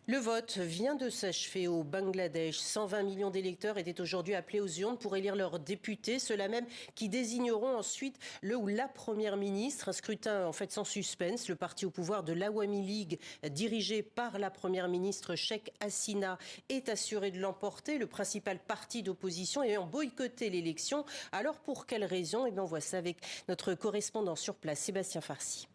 Le vote vient de s'achever au Bangladesh. 120 millions d'électeurs étaient aujourd'hui appelés aux urnes pour élire leurs députés, ceux-là même qui désigneront ensuite le ou la première ministre. Un scrutin en fait sans suspense. Le parti au pouvoir de l'Awami League, dirigé par la première ministre Sheikh Hasina, est assuré de l'emporter. Le principal parti d'opposition ayant boycotté l'élection. Alors pour quelles raisons? On voit ça avec notre correspondant sur place, Sébastien Farsi.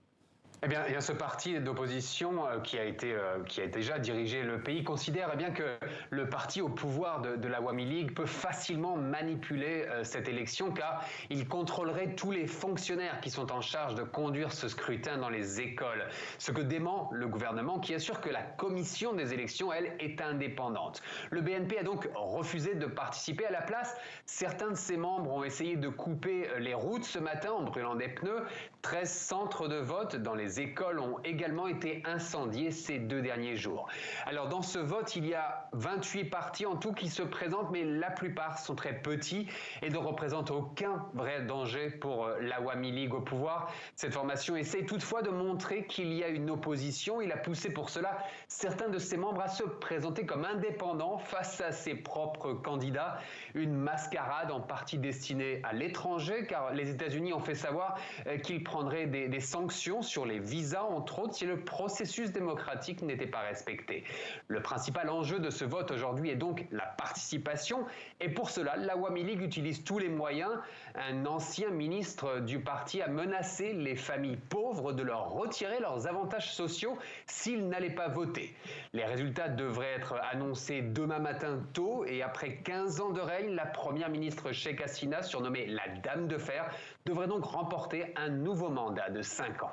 Eh bien, ce parti d'opposition qui a déjà dirigé le pays considère bien que le parti au pouvoir de l'Awami League peut facilement manipuler cette élection car il contrôlerait tous les fonctionnaires qui sont en charge de conduire ce scrutin dans les écoles. Ce que dément le gouvernement qui assure que la commission des élections, elle, est indépendante. Le BNP a donc refusé de participer. À la place, certains de ses membres ont essayé de couper les routes ce matin en brûlant des pneus. 13 centres de vote dans les écoles ont également été incendiés ces 2 derniers jours. Alors dans ce vote, il y a 28 partis en tout qui se présentent, mais la plupart sont très petits et ne représentent aucun vrai danger pour l'Awami League au pouvoir. Cette formation essaie toutefois de montrer qu'il y a une opposition. Il a poussé pour cela certains de ses membres à se présenter comme indépendants face à ses propres candidats. Une mascarade en partie destinée à l'étranger, car les États-Unis ont fait savoir qu'ils prendraient des sanctions sur les visas, entre autres, si le processus démocratique n'était pas respecté. Le principal enjeu de ce vote aujourd'hui est donc la participation. Et pour cela, l'Awami League utilise tous les moyens. Un ancien ministre du parti a menacé les familles pauvres de leur retirer leurs avantages sociaux s'ils n'allaient pas voter. Les résultats devraient être annoncés demain matin tôt et après 15 ans de règne, la première ministre Sheikh Hasina, surnommée la Dame de Fer, devrait donc remporter un nouveau mandat de 5 ans.